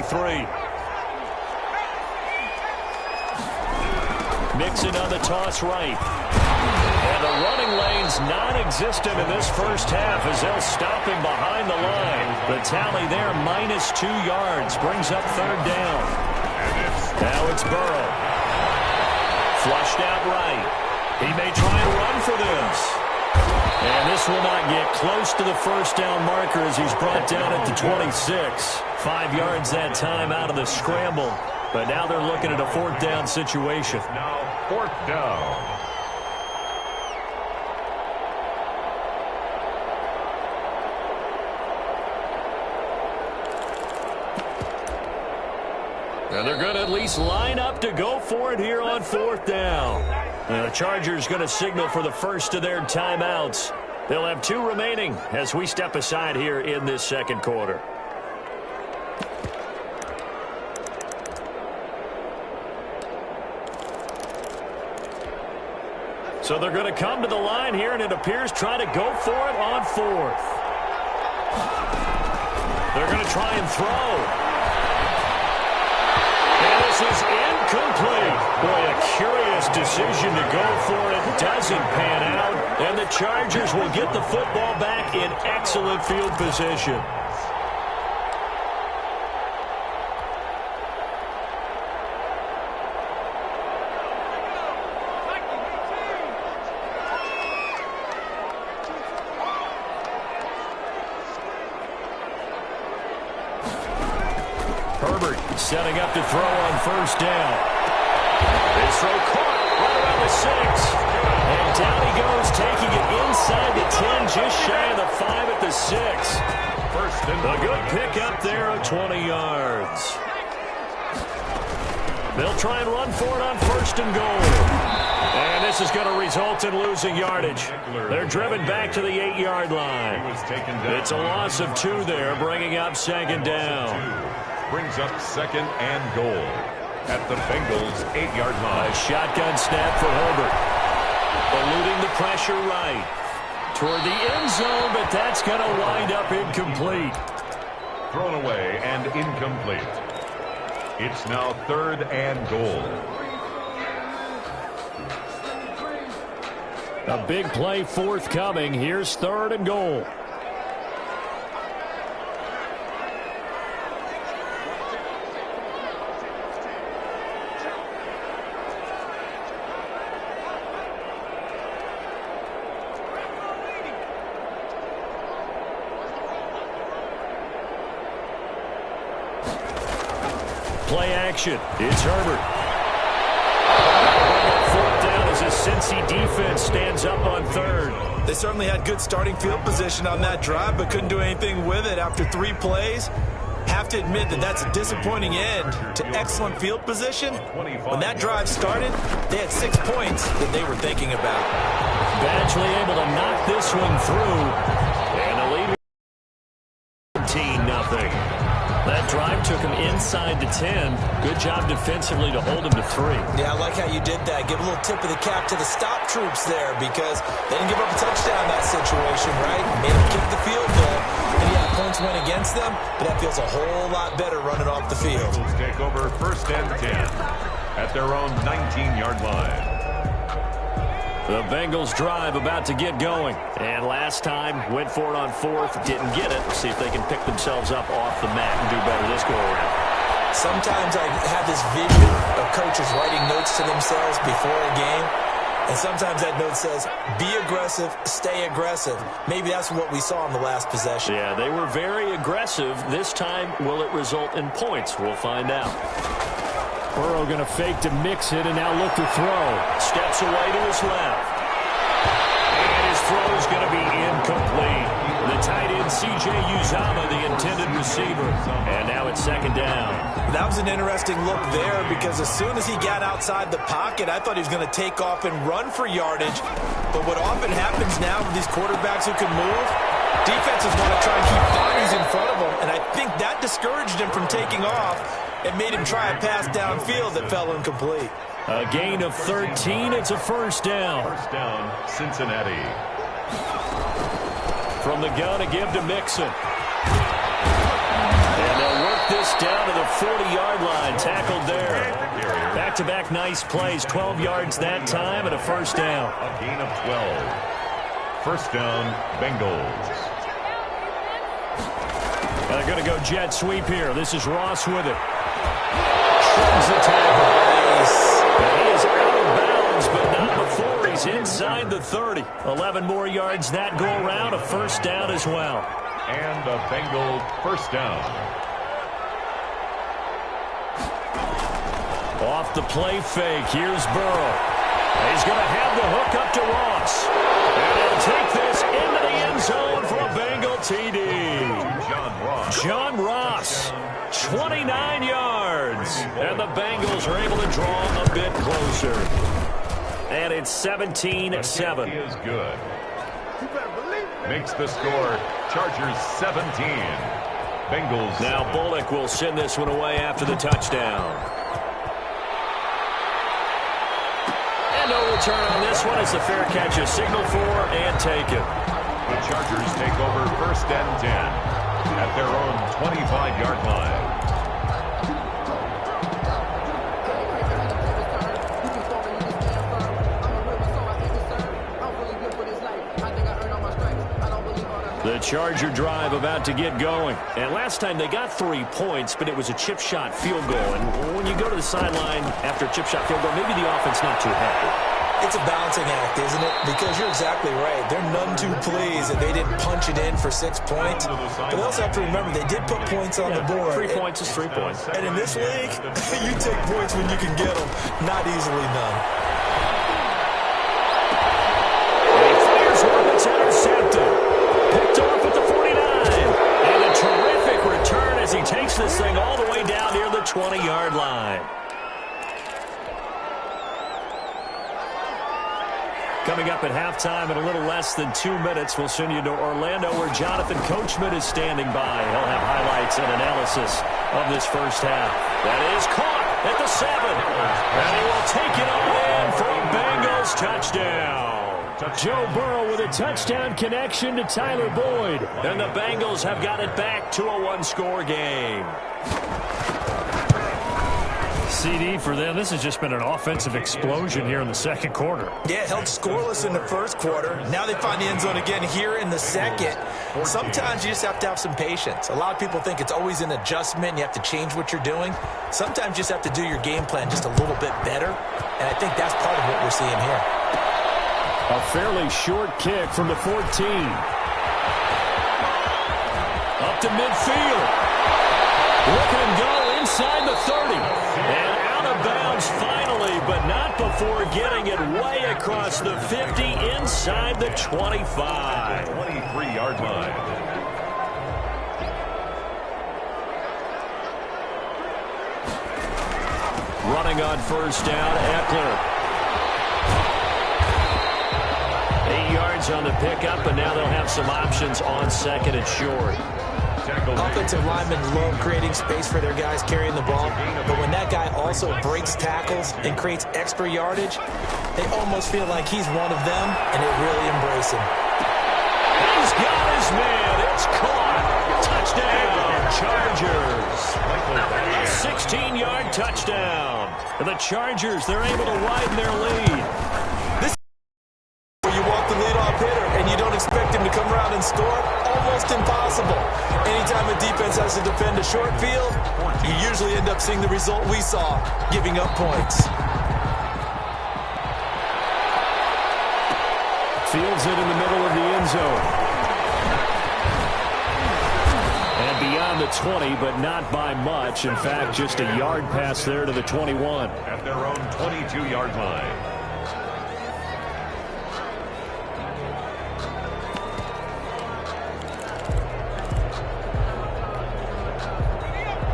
23. Mixon on the toss right. And the running lane's non-existent in this first half as they'll stop him behind the line. The tally there, -2 yards, brings up third down. Now it's Burrow. Flushed out right. He may try and run for this. And this will not get close to the first down marker as he's brought down at the 26. 5 yards that time out of the scramble. But now they're looking at a fourth down situation. Now fourth down. And they're going to at least line up to go for it here on fourth down. The Chargers going to signal for the first of their timeouts. They'll have 2 remaining as we step aside here in this second quarter. So they're going to come to the line here, and it appears try to go for it on fourth. They're going to try and throw. And this is incomplete. Boy, a curious decision to go for it. Doesn't pan out. And the Chargers will get the football back in excellent field position. Setting up to throw on first down. This throw caught right around the 6. And down he goes, taking it inside the 10, just shy of the 5 at the 6. First and a good pickup there of 20 yards. They'll try and run for it on first and goal. And this is going to result in losing yardage. They're driven back to the 8-yard line. It's a loss of 2 there, bringing up second down. Brings up second and goal at the Bengals' 8-yard line. A shotgun snap for Herbert. Eluding the pressure right. Toward the end zone, but that's going to wind up incomplete. Thrown away and incomplete. It's now third and goal. A big play forthcoming. Here's third and goal. Play action. It's Herbert. Fourth down as a Cincy defense stands up on third. They certainly had good starting field position on that drive, but couldn't do anything with it after 3 plays. Have to admit that that's a disappointing end to excellent field position. When that drive started, they had 6 points that they were thinking about. Badgley able to knock this one through. And a lead 13-0. That drive took him inside the 10. Good job defensively to hold him to 3. Yeah, I like how you did that. Give a little tip of the cap to the stop troops there because they didn't give up a touchdown in that situation, right? Made them kick the field goal. And yeah, points went against them, but that feels a whole lot better running off the field. Eagles take over first and 10 at their own 19-yard line. The Bengals drive about to get going. And last time, went for it on fourth, didn't get it. See if they can pick themselves up off the mat and do better this go-around. Sometimes I have this vision of coaches writing notes to themselves before a game. And sometimes that note says, be aggressive, stay aggressive. Maybe that's what we saw in the last possession. Yeah, they were very aggressive. This time, will it result in points? We'll find out. Burrow going to fake to mix it and now look to throw. Steps away to his left. And his throw is going to be incomplete. The tight end, C.J. Uzama, the intended receiver. And now it's second down. That was an interesting look there because as soon as he got outside the pocket, I thought he was going to take off and run for yardage. But what often happens now with these quarterbacks who can move, defenses want to try and keep bodies in front of them. And I think that discouraged him from taking off. It made him try a pass downfield that fell incomplete. A gain of 13. It's a first down. First down, Cincinnati. From the gun, a give to Mixon. And they'll work this down to the 40-yard line, tackled there. Back-to-back nice plays, 12 yards that time and a first down. A gain of 12. First down, Bengals. And they're going to go jet sweep here. This is Ross with it. Trims the tackle. He is out of bounds, but not before he's inside the 30. 11 more yards that go around, a first down as well. And a Bengal first down. Off the play fake, here's Burrow. He's going to have the hook up to Ross. And he'll take this into the end zone for a Bengal TD. John Ross, 29 yards. And the Bengals are able to draw a bit closer. And it's 17-7. He is good. Makes the score, Chargers 17. Bengals. Now Bullock will send this one away after the touchdown. And no return on this one. It's a fair catch, a signal for and taken. The Chargers take over first and 10 at their own 25-yard line. The Charger drive about to get going. And last time they got 3 points, but it was a chip shot field goal. And when you go to the sideline after a chip shot field goal, maybe the offense not too happy. It's a balancing act, isn't it? Because you're exactly right. They're none too pleased that they didn't punch it in for 6 points. But they also have to remember they did put points on the board. 3 points is 3 points. And in this league, you take points when you can get them. Not easily done. And he fires one that's intercepted. Picked off at the 49. And a terrific return as he takes this thing all the way down near the 20-yard line. Coming up at halftime in a little less than 2 minutes, we'll send you to Orlando where Jonathan Coachman is standing by. He'll have highlights and analysis of this first half. That is caught at the 7. And he will take it on in for a Bengals touchdown. Joe Burrow with a touchdown connection to Tyler Boyd. And the Bengals have got it back to a one-score game. CD for them. This has just been an offensive explosion here in the second quarter. Yeah, held scoreless in the first quarter. Now they find the end zone again here in the second. Sometimes you just have to have some patience. A lot of people think it's always an adjustment. You have to change what you're doing. Sometimes you just have to do your game plan just a little bit better. And I think that's part of what we're seeing here. A fairly short kick from the 14. Up to midfield. Look at him go inside the 30. And out of bounds finally, but not before getting it way across the 50 inside the 25. 23-yard line. Running on first down, Eckler. 8 yards on the pickup, and now they'll have some options on second and short. Offensive linemen love creating space for their guys carrying the ball, but when that guy also breaks tackles and creates extra yardage, they almost feel like he's one of them, and they really embrace him. He's got his man. It's caught. Touchdown, Chargers. A 16-yard touchdown. And the Chargers, they're able to widen their lead. And you don't expect him to come around and score? Almost impossible. Anytime a defense has to defend a short field, you usually end up seeing the result we saw, giving up points. Fields it in the middle of the end zone. And beyond the 20, but not by much. In fact, just a yard pass there to the 21. At their own 22-yard line.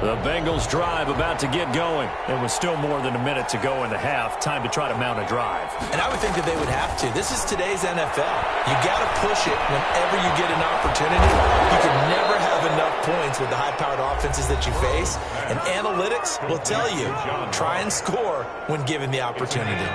The Bengals drive about to get going. There was still more than a minute to go in the half. Time to try to mount a drive. And I would think that they would have to. This is today's NFL. You got to push it whenever you get an opportunity. You can never have enough points with the high-powered offenses that you face. And analytics will tell you, try and score when given the opportunity.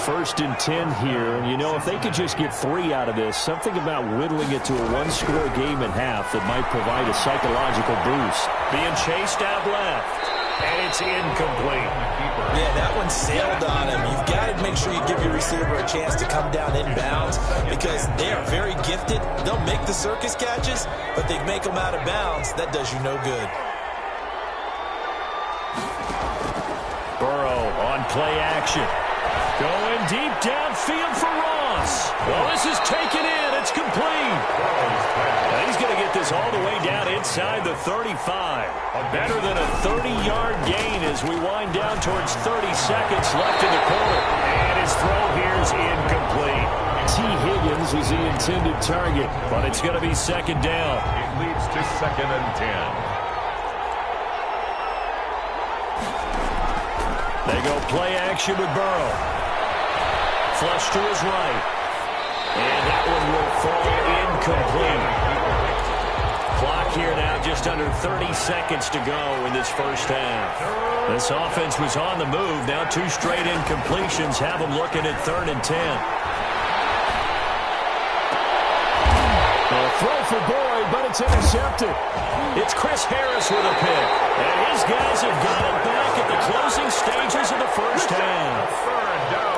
First and 10 here. And, you know, if they could just get 3 out of this, something about whittling it to a one-score game at half that might provide a psychological boost. Being chased out left. is incomplete. Yeah, that one sailed on him. You've got to make sure you give your receiver a chance to come down inbounds because they are very gifted. They'll make the circus catches, but they make them out of bounds. That does you no good. Burrow on play action. Going deep downfield for Ross. Well, this is taken in. It's complete. Now he's going to get this all the way down inside the 35. Better than a 30-yard gain as we wind down towards 30 seconds left in the quarter. And his throw here is incomplete. T. Higgins was the intended target, but it's going to be second down. It leads to 2nd and 10. They go play action with Burrow. Flush to his right. And that one will fall incomplete. Clock here now just under 30 seconds to go in this first half. This offense was on the move. Now 2 straight incompletions have them looking at 3rd and 10. Throw for Boyd, but it's intercepted. It's Chris Harris with a pick. And his guys have got it back at the closing stages of the first half.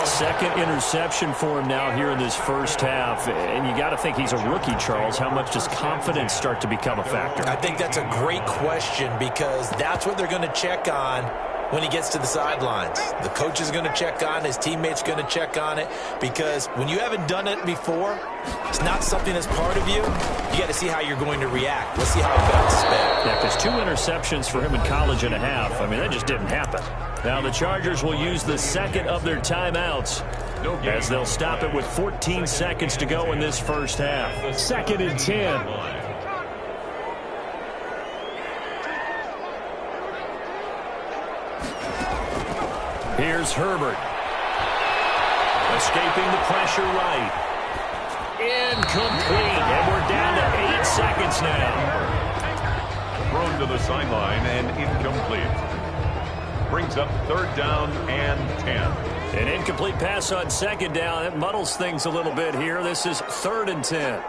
Second interception for him now here in this first half. And you got to think he's a rookie, Charles. How much does confidence start to become a factor? I think that's a great question because that's what they're going to check on when he gets to the sidelines. The coach is going to check on it. His teammate's going to check on it because when you haven't done it before, it's not something that's part of you. You got to see how you're going to react. Let's see how he bounces back. Yeah, because 2 interceptions for him in college and a half. I mean, that just didn't happen. Now the Chargers will use the second of their timeouts as they'll stop it with 14 seconds to go in this first half. 2nd and 10. Here's Herbert. Escaping the pressure right. Incomplete. And we're down to 8 seconds now. Thrown to the sideline and incomplete. Brings up 3rd down and 10. An incomplete pass on 2nd down. It muddles things a little bit here. This is 3rd and 10.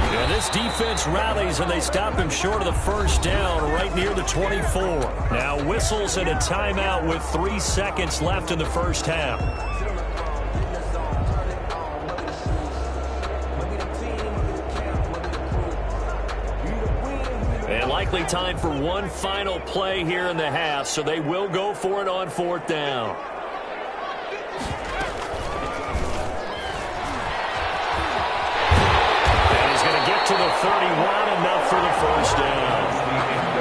And this defense rallies, and they stop him short of the first down right near the 24. Now whistles and a timeout with 3 seconds left in the first half. And likely time for one final play here in the half, so they will go for it on 4th down. To the 31, enough for the first down.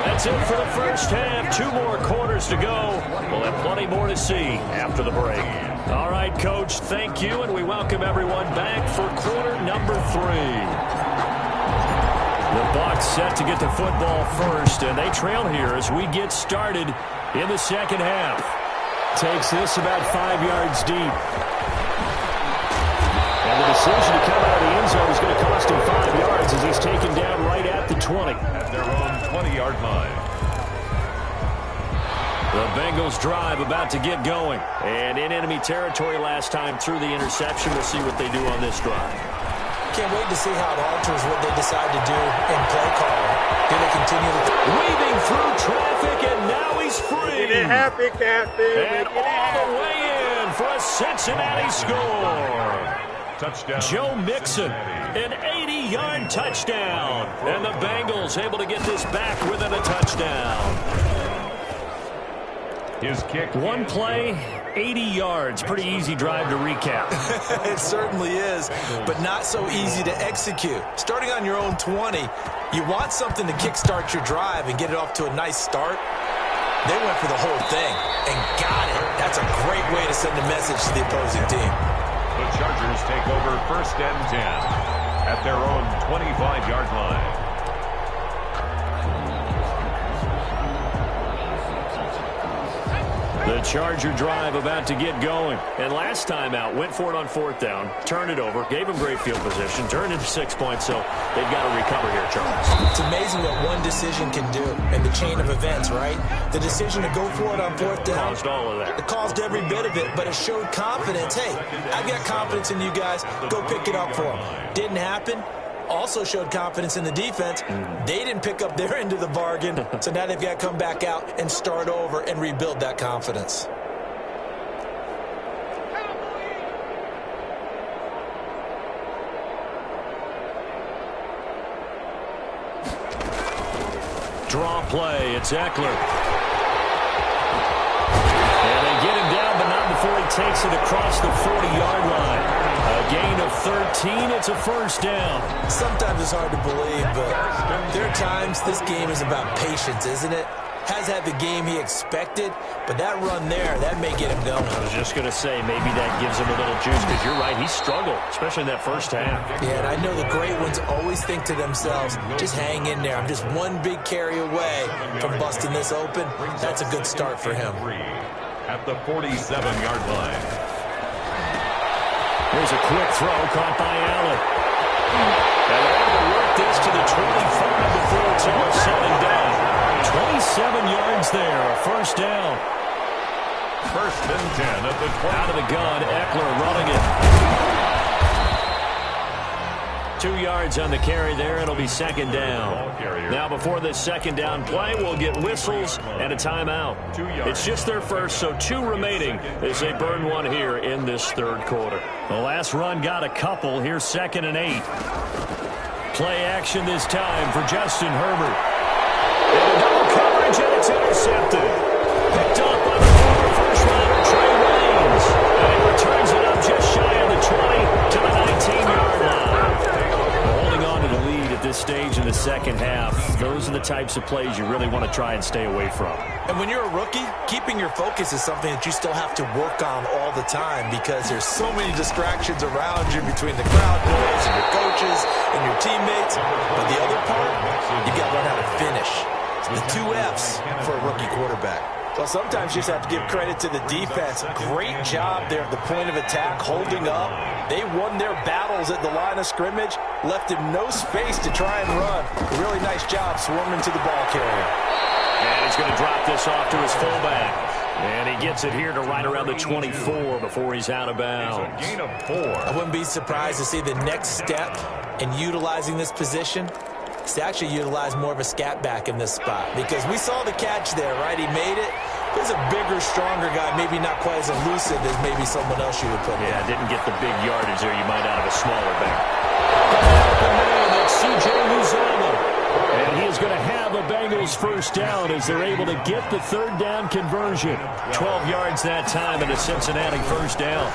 That's it for the first half. 2 more quarters to go. We'll have plenty more to see after the break. All right, Coach, thank you, and we welcome everyone back for quarter number 3. The Bucs set to get the football first, and they trail here as we get started in the second half. Takes this about 5 yards deep. And the decision to come out of the end zone is going to cost him 5 yards as he's taken down right at the 20. At their own 20-yard line. The Bengals drive about to get going. And in enemy territory last time through the interception. We'll see what they do on this drive. Can't wait to see how it alters what they decide to do in play calling. Do they continue to... Weaving through traffic, and now he's free. Get it happy, Captain. And all the way in for a Cincinnati score. Touchdown. Joe Mixon, an 80-yard touchdown. And the Bengals able to get this back within a touchdown. His kick. One play, 80 yards. Pretty easy drive to recap. It certainly is, but not so easy to execute. Starting on your own 20, you want something to kickstart your drive and get it off to a nice start. They went for the whole thing and got it. That's a great way to send a message to the opposing team. The Chargers take over 1st and 10 at their own 25-yard line. The Charger drive about to get going. And last time out, went for it on 4th down, turned it over, gave them great field position, turned into 6 points, so they've got to recover here, Charles. It's amazing what one decision can do in the chain of events, right? The decision to go for it on 4th down. Caused all of that. It caused every bit of it, but it showed confidence. Hey, I've got confidence in you guys. Go pick it up for them. Didn't happen. also showed confidence in the defense. They didn't pick up their end of the bargain, so now they've got to come back out and start over and rebuild that confidence. Draw play. It's Eckler. And they get him down, but not before he takes it across the 40-yard line. A gain of 13. It's a first down. Sometimes it's hard to believe, but there are times this game is about patience, isn't it? Has had the game he expected, but that run there, that may get him going. I was just going to say, maybe that gives him a little juice, because you're right, he struggled, especially in that first half. Yeah, and I know the great ones always think to themselves, just hang in there. I'm just one big carry away from busting this open. That's a good start for him. At the 47-yard line. Here's a quick throw caught by Allen. And they're able to work this to the 25 before it's all said and done. 27 yards there, a first down. First and 10 at the 20. Out of the gun, Eckler running it. 2 yards on the carry there. It'll be second down. Now before this second down play, we'll get whistles and a timeout. It's just their first, so 2 remaining as they burn one here in this third quarter. The last run got a couple. Here's 2nd and 8. Play action this time for Justin Herbert. And a double coverage, and it's intercepted. Picked up by the former first-rounder, Trey Waynes. And he returns it up just shy of the 20 to the 19-yard line. Holding on to the lead at this stage in the second half, those are the types of plays you really want to try and stay away from. And when you're a rookie, keeping your focus is something that you still have to work on all the time, because there's so many distractions around you between the crowd noise and your coaches and your teammates. But the other part, you got to learn how to finish. The 2 F's for a rookie quarterback. Well, sometimes you just have to give credit to the defense. Great job there at the point of attack, holding up. They won their battles at the line of scrimmage, left him no space to try and run. A really nice job swarming to the ball carrier. And he's going to drop this off to his fullback. And he gets it here to right around the 24 before he's out of bounds. It's a gain of 4. I wouldn't be surprised to see the next step in utilizing this position is to actually utilize more of a scat back in this spot, because we saw the catch there, right? He made it. He's a bigger, stronger guy, maybe not quite as elusive as maybe someone else you would put there. Yeah, didn't get the big yardage there you might out of a smaller back. That's C.J. Uzomah. And he is going to have a Bengals first down as they're able to get the third down conversion. 12 yards that time and a Cincinnati first down.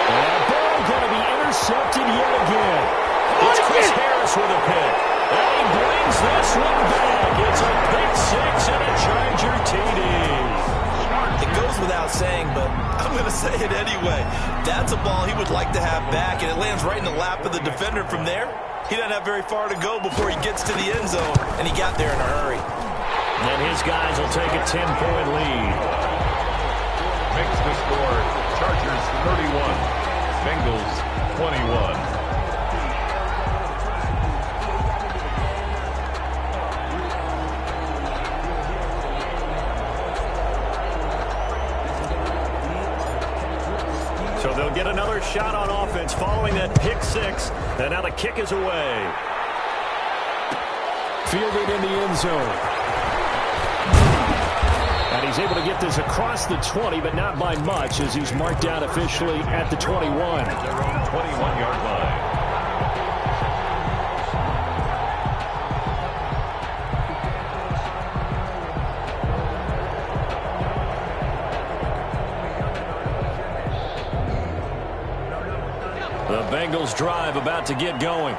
And that ball going to be intercepted yet again. It's Chris Harris with a pick. And he brings this one back. It's a pick 6 and a Charger TD. It goes without saying, but I'm going to say it anyway. That's a ball he would like to have back, and it lands right in the lap of the defender from there. He doesn't have very far to go before he gets to the end zone, and he got there in a hurry. And his guys will take a 10-point lead. Makes the score Chargers 31, Bengals 21. So they'll get another shot on offense following that pick 6. And now the kick is away. Fielded in the end zone. And he's able to get this across the 20, but not by much, as he's marked down officially at the 21. Their own 21-yard line. The Bengals drive about to get going.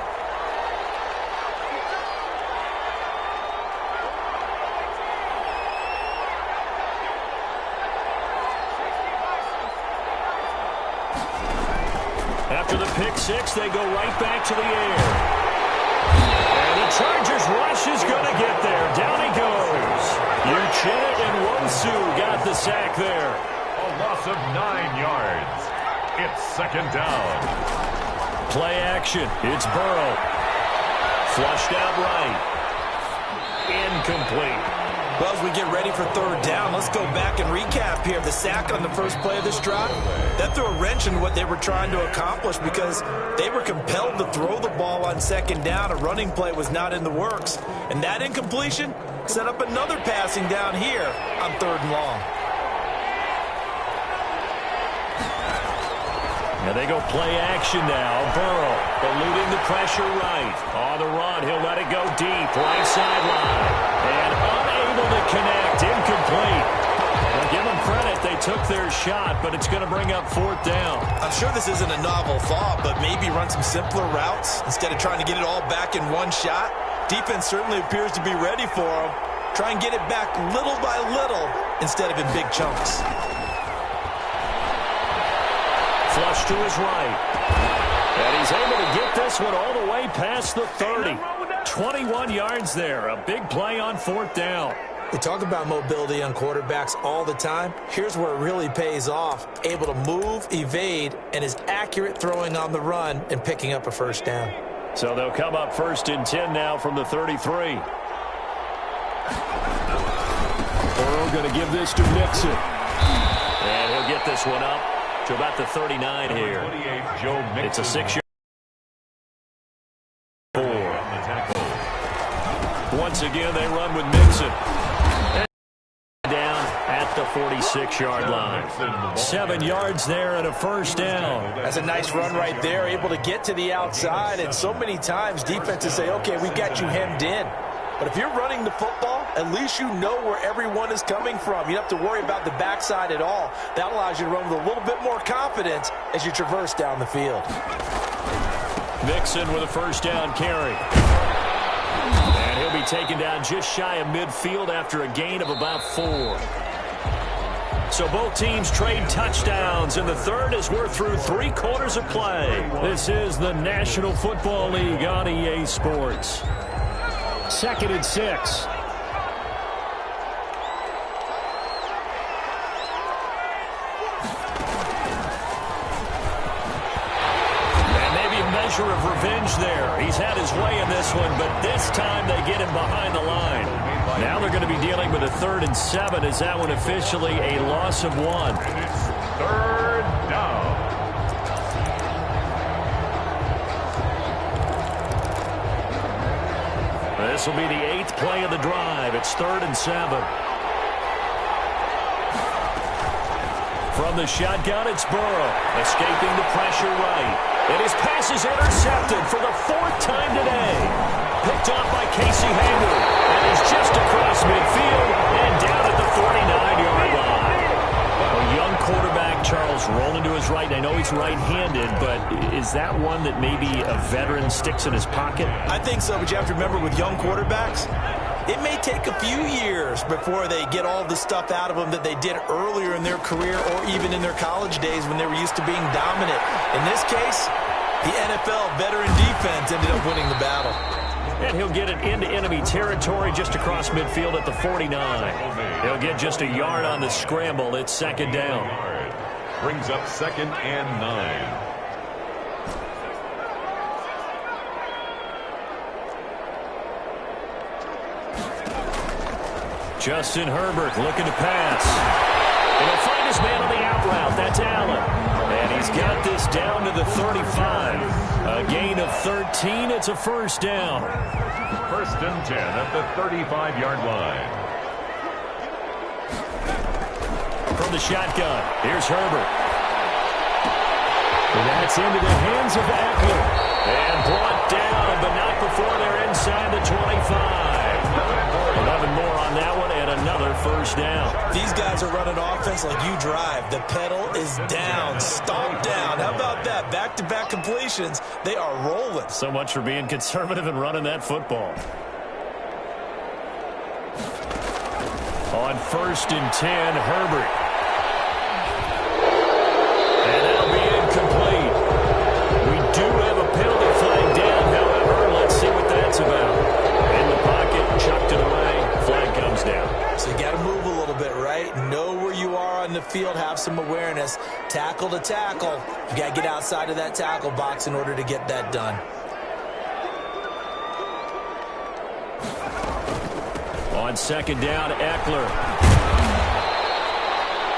After the pick 6, they go right back to the air. And the Chargers rush is going to get there. Down he goes. Uchenna and Wonsu got the sack there. A loss of 9 yards. It's second down. Play action. It's Burrow. Flushed out right. Incomplete. Well, as we get ready for third down, let's go back and recap here. The sack on the first play of this drive, that threw a wrench in what they were trying to accomplish because they were compelled to throw the ball on second down. A running play was not in the works. And that incompletion set up another passing down here on third and long. And they go play action now. Burrow eluding the pressure right. On the run, he'll let it go deep. Right sideline. And unable to connect. Incomplete. Well, give them credit. They took their shot, but it's going to bring up fourth down. I'm sure this isn't a novel thought, but maybe run some simpler routes instead of trying to get it all back in one shot. Defense certainly appears to be ready for them. Try and get it back little by little instead of in big chunks. Flush to his right. And he's able to get this one all the way past the 30. 21 yards there. A big play on fourth down. We talk about mobility on quarterbacks all the time. Here's where it really pays off. Able to move, evade, and is accurate throwing on the run and picking up a first down. So they'll come up first and 10 now from the 33. Burrow going to give this to Mixon. And he'll get this one up to about the 39 here. It's a 6-yard. Once again, they run with Mixon. Down at the 46-yard line. 7 yards there and a first down. That's a nice run right there, able to get to the outside. And so many times defenses say, okay, we got you hemmed in. But if you're running the football, at least you know where everyone is coming from. You don't have to worry about the backside at all. That allows you to run with a little bit more confidence as you traverse down the field. Mixon with a first down carry. And he'll be taken down just shy of midfield after a gain of about 4. So both teams trade touchdowns, and the third as we're through 3 quarters of play. This is the National Football League on EA Sports. 2nd and 6. Measure of revenge there. He's had his way in this one, but this time they get him behind the line. Now they're going to be dealing with a 3rd and 7. Is that one officially a loss of 1? It's third down. This will be the 8th play of the drive. It's 3rd and 7. From the shotgun, it's Burrow, escaping the pressure right. And his pass is intercepted for the 4th time today. Picked off by Casey Hayward. And he's just across midfield and down at the 49-yard line. A young quarterback, Charles, rolling to his right. I know he's right-handed, but is that one that maybe a veteran sticks in his pocket? I think so, but you have to remember with young quarterbacks, it may take a few years before they get all the stuff out of them that they did earlier in their career or even in their college days when they were used to being dominant. In this case, the NFL veteran defense ended up winning the battle. And he'll get it into enemy territory just across midfield at the 49. He'll get just a yard on the scramble. It's 2nd down. Brings up 2nd and 9. Justin Herbert looking to pass. And he'll find his man on the out route. That's Allen. And he's got this down to the 35. A gain of 13. It's a first down. 1st and 10 at the 35-yard line. From the shotgun, here's Herbert. And that's into the hands of Eckler. And brought down, but not before they're inside the 25. 11 more on that one, and another first down. These guys are running offense like you drive. The pedal is down, stomped down. How about that? Back-to-back completions. They are rolling. So much for being conservative and running that football. On 1st and 10, Herbert. And that'll be incomplete. We do have a penalty flag down, however. Let's see what that's about. In the pocket, chucked it away. Flag comes down. So you got to move a little bit, right? Know where you are on the field, have some awareness. Tackle to tackle. You got to get outside of that tackle box in order to get that done. On On second down, Eckler.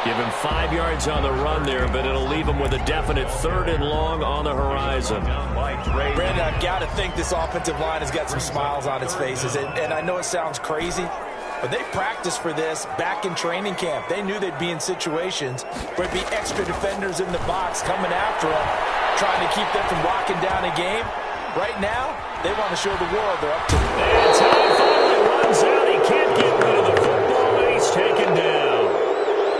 Give him 5 yards on the run there, but it'll leave him with a definite 3rd and long on the horizon. Brandon, I've got to think this offensive line has got some smiles on its faces. And I know it sounds crazy, but they practiced for this back in training camp. They knew they'd be in situations where there'd be extra defenders in the box coming after them, trying to keep them from locking down a game. Right now, they want to show the world they're up to it. And time finally runs out. He can't get rid of the football, and he's taken down.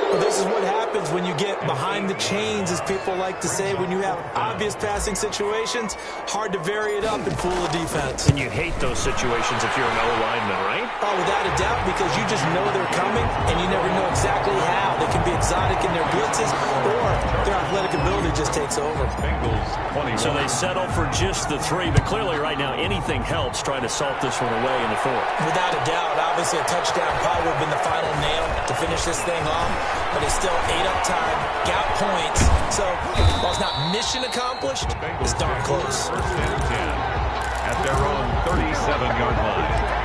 Well, this is what happens when you get behind the chains, as people like to say. When you have obvious passing situations, hard to vary it up and fool a defense. And you hate those situations if you're an O-lineman, right? Oh, without a doubt, because you just know they're coming, and you never know exactly how. They can be exotic in their blitzes, or their athletic ability just takes over. So they settle for just the 3, but clearly right now anything helps trying to salt this one away in the 4th. Without a doubt, obviously a touchdown probably would have been the final nail to finish this thing off, but it's still 8 up time, got points. So while it's not mission accomplished, it's darn close. 1st and 10 at their own 37-yard line.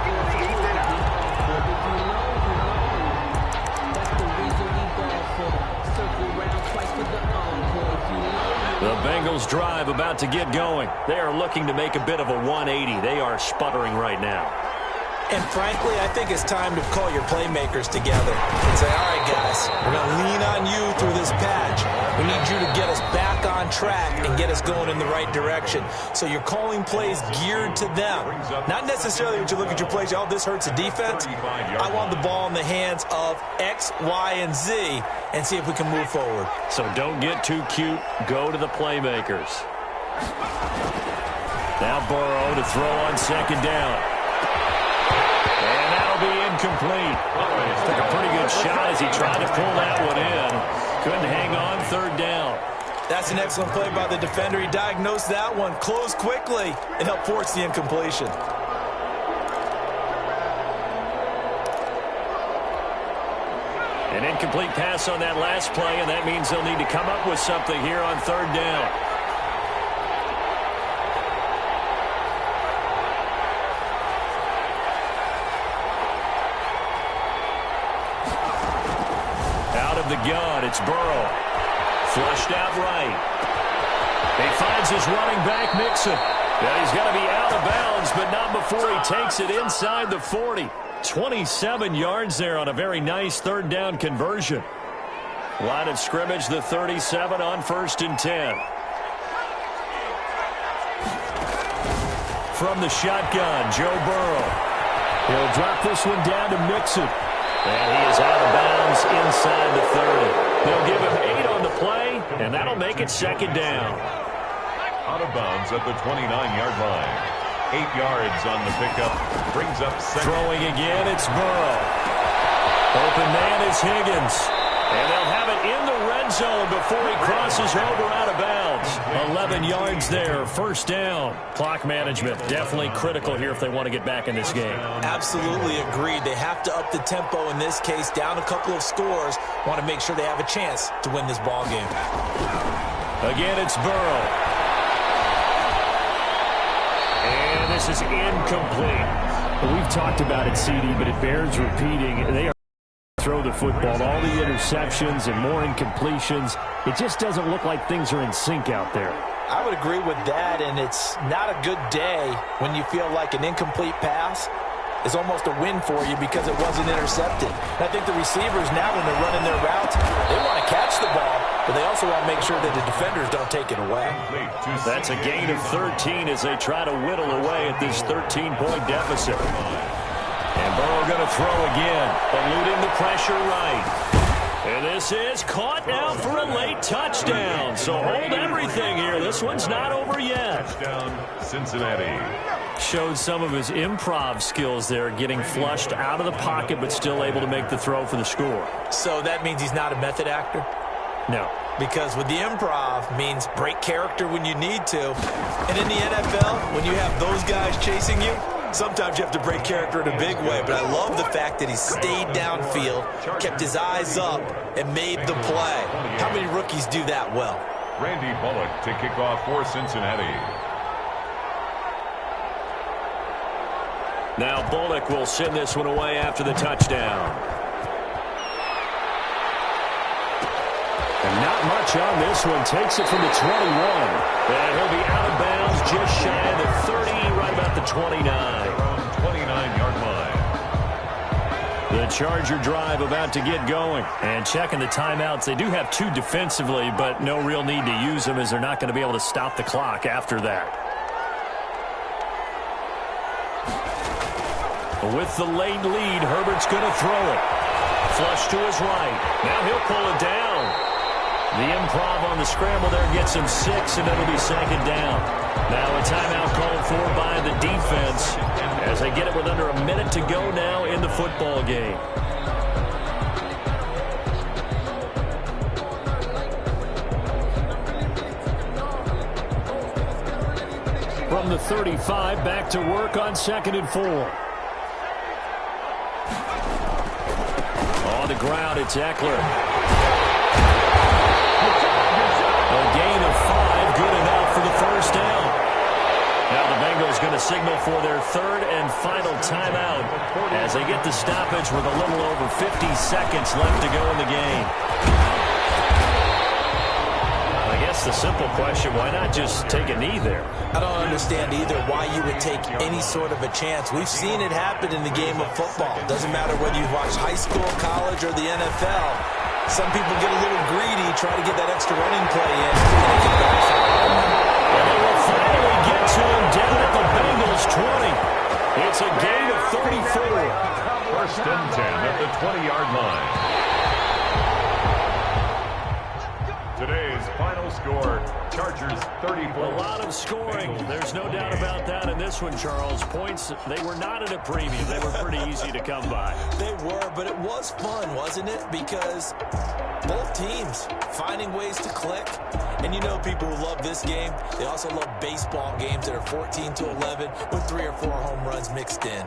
The Bengals drive about to get going. They are looking to make a bit of a 180. They are sputtering right now. And frankly, I think it's time to call your playmakers together and say, all right, guys, we're going to lean on you through this patch. We need you to get us back on track and get us going in the right direction. So you're calling plays geared to them. Not necessarily when you look at your plays, oh, this hurts the defense. I want the ball in the hands of X, Y, and Z and see if we can move forward. So don't get too cute. Go to the playmakers. Now Burrow to throw on second down. And that'll be incomplete. Took a pretty good shot as he tried to pull that one in. Couldn't hang on 3rd down. That's an excellent play by the defender. He diagnosed that one, closed quickly, and helped force the incompletion. An incomplete pass on that last play, and that means they'll need to come up with something here on 3rd down. The gun, it's Burrow. Flushed out right. He finds his running back, Mixon. And he's got to be out of bounds, but not before he takes it inside the 40. 27 yards there on a very nice 3rd down conversion. Line of scrimmage, the 37 on 1st and 10. From the shotgun, Joe Burrow. He'll drop this one down to Mixon. And he is out of bounds inside the 30. They'll give him 8 on the play, and that'll make it 2nd down. Out of bounds at the 29-yard line. 8 yards on the pickup. Brings up 2nd. Throwing again, it's Burrow. Open man is Higgins. And they'll have it in the red zone before he crosses over out of bounds. 11 yards there, 1st down. Clock management definitely critical here if they want to get back in this game. Absolutely agreed. They have to up the tempo in this case, down a couple of scores. Want to make sure they have a chance to win this ball game. Again, it's Burrow. And this is incomplete. Well, we've talked about it, CD, but it bears repeating. They are throw the football, all the interceptions and more incompletions. It just doesn't look like things are in sync out there. I would agree with that, and it's not a good day when you feel like an incomplete pass is almost a win for you because it wasn't intercepted. And I think the receivers now, when they're running their routes, they want to catch the ball, but they also want to make sure that the defenders don't take it away. That's a gain of 13 as they try to whittle away at this 13-point deficit. And Burrow going to throw again, eluding the pressure right. And this is caught now for a late touchdown. So hold everything here. This one's not over yet. Touchdown, Cincinnati. Showed some of his improv skills there, getting flushed out of the pocket, but still able to make the throw for the score. So that means he's not a method actor? No. Because with the improv means break character when you need to. And in the NFL, when you have those guys chasing you, sometimes you have to break character in a big way, but I love the fact that he stayed downfield, kept his eyes up, and made the play. How many rookies do that well? Randy Bullock to kick off for Cincinnati. Now Bullock will send this one away after the touchdown. And not much on this one. Takes it from the 21. And he'll be out of bounds just shy of the 30, right about the 29. Around 29-yard line. The Charger drive about to get going. And checking the timeouts. They do have 2 defensively, but no real need to use them as they're not going to be able to stop the clock after that. With the late lead, Herbert's going to throw it. Flush to his right. Now he'll pull it down. The improv on the scramble there gets him 6, and it'll be 2nd down. Now a timeout called for by the defense as they get it with under a minute to go now in the football game. From the 35, back to work on 2nd and 4. On the ground, it's Eckler. A gain of 5, good enough for the 1st down. Now the Bengals going to signal for their 3rd and final timeout as they get the stoppage with a little over 50 seconds left to go in the game. I guess the simple question, why not just take a knee there? I don't understand either why you would take any sort of a chance. We've seen it happen in the game of football. Doesn't matter whether you watch high school, college, or the NFL. Some people get a little greedy, try to get that extra running play in. And they will finally get to him down at the Bengals 20. It's a gain of 34. 1st and 10 at the 20-yard line. Today's final score, Chargers 34. A lot of scoring. There's no doubt about that in this one, Charles. Points, they were not at a premium. They were pretty easy to come by. They were, but it was fun, wasn't it? Because both teams finding ways to click. And you know people who love this game, they also love baseball games that are 14-11 with 3 or 4 home runs mixed in.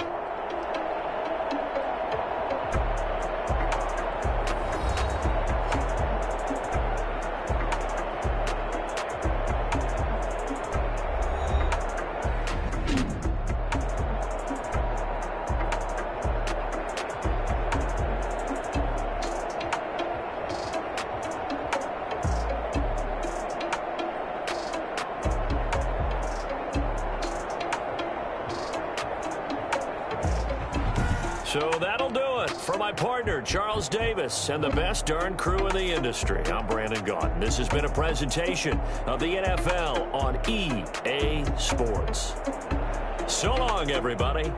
So that'll do it for my partner, Charles Davis, and the best darn crew in the industry. I'm Brandon Gaudin. This has been a presentation of the NFL on EA Sports. So long, everybody.